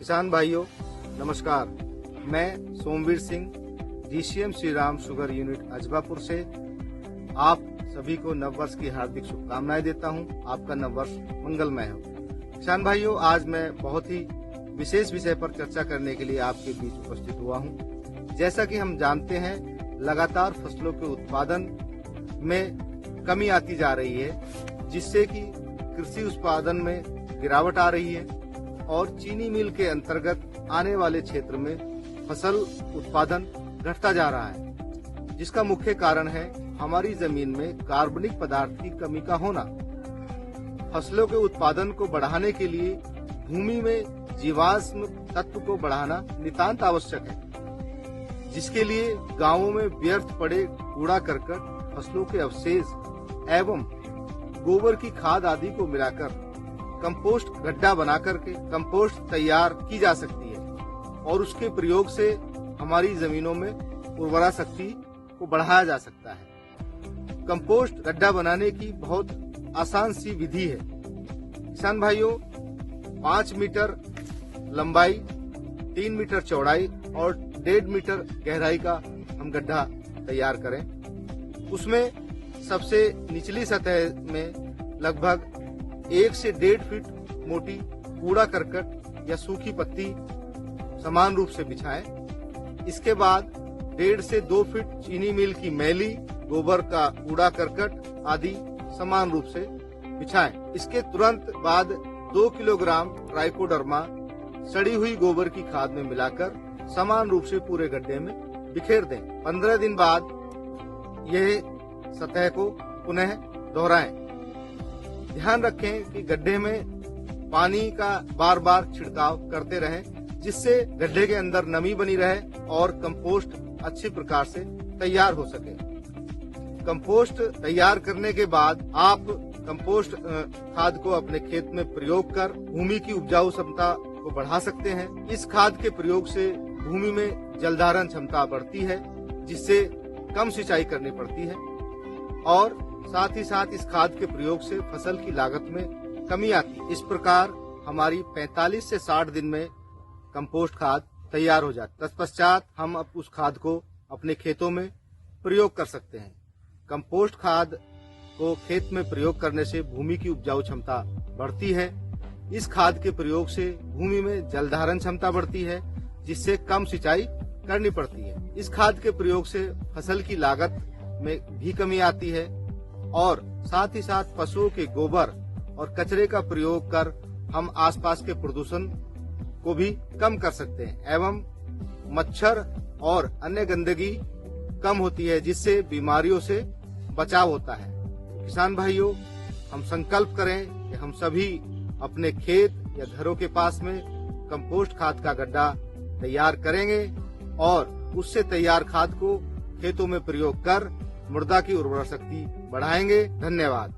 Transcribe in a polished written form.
किसान भाइयों नमस्कार। मैं Somvir Singh GCM Shri Ram sugar unit Ajabpur से आप सभी को नववर्ष की हार्दिक शुभकामनाएं देता हूं। आपका नववर्ष मंगलमय हो। किसान भाइयों, आज मैं बहुत ही विशेष विषय पर चर्चा करने के लिए आपके बीच उपस्थित हुआ हूं। जैसा कि हम जानते हैं, लगातार फसलों के उत्पादन में कमी आती जा रही है, जिससे कि कृषि उत्पादन में गिरावट आ रही है और चीनी मिल के अंतर्गत आने वाले क्षेत्र में फसल उत्पादन घटता जा रहा है, जिसका मुख्य कारण है हमारी जमीन में कार्बनिक पदार्थ की कमी का होना। फसलों के उत्पादन को बढ़ाने के लिए भूमि में जीवाश्म तत्व को बढ़ाना नितांत आवश्यक है, जिसके लिए गांवों में व्यर्थ पड़े कूड़ा करकट, फसलों के अवशेष एवं गोबर की खाद आदि को मिलाकर कंपोस्ट गड्ढा बना करके कंपोस्ट तैयार की जा सकती है और उसके प्रयोग से हमारी जमीनों में उर्वरा शक्ति को बढ़ाया जा सकता है। कंपोस्ट गड्ढा बनाने की बहुत आसान सी विधि है। किसान भाइयों, 5 मीटर लंबाई, 3 मीटर चौड़ाई और 1.5 मीटर गहराई का हम गड्ढा तैयार करें। उसमें सबसे निचली सतह में लगभग 1 से 1.5 फीट मोटी कूड़ा करकट या सूखी पत्ती समान रूप से बिछाएं। इसके बाद 1.5 से 2 फीट चीनी मिल की मैली, गोबर का कूड़ा करकट आदि समान रूप से बिछाएं। इसके तुरंत बाद 2 किलोग्राम ट्राइकोडर्मा सड़ी हुई गोबर की खाद में मिलाकर समान रूप से पूरे गड्ढे में बिखेर दें। 15 दिन बाद यह सतह को पुनः दोहराएं। ध्यान रखें कि गड्ढे में पानी का बार बार छिड़काव करते रहें, जिससे गड्ढे के अंदर नमी बनी रहे और कंपोस्ट अच्छी प्रकार से तैयार हो सके। कंपोस्ट तैयार करने के बाद आप कंपोस्ट खाद को अपने खेत में प्रयोग कर भूमि की उपजाऊ क्षमता को बढ़ा सकते हैं। इस खाद के प्रयोग से भूमि में जलधारण क्षमता बढ़ती है, जिससे कम सिंचाई करनी पड़ती है और साथ ही साथ इस खाद के प्रयोग से फसल की लागत में कमी आती है। इस प्रकार हमारी 45 से 60 दिन में कंपोस्ट खाद तैयार हो जाती है। तत्पश्चात हम अब उस खाद को अपने खेतों में प्रयोग कर सकते हैं। कंपोस्ट खाद को खेत में प्रयोग करने से भूमि की उपजाऊ क्षमता बढ़ती है। इस खाद के प्रयोग से भूमि में जलधारण क्षमता बढ़ती है, जिससे कम सिंचाई करनी पड़ती है। इस खाद के प्रयोग से फसल की लागत में भी कमी आती है और साथ ही साथ पशुओं के गोबर और कचरे का प्रयोग कर हम आसपास के प्रदूषण को भी कम कर सकते हैं एवं मच्छर और अन्य गंदगी कम होती है, जिससे बीमारियों से बचाव होता है। किसान भाइयों, हम संकल्प करें कि हम सभी अपने खेत या घरों के पास में कंपोस्ट खाद का गड्ढा तैयार करेंगे और उससे तैयार खाद को खेतों में प्रयोग कर मृदा की उर्वरा शक्ति बढ़ाएंगे। धन्यवाद।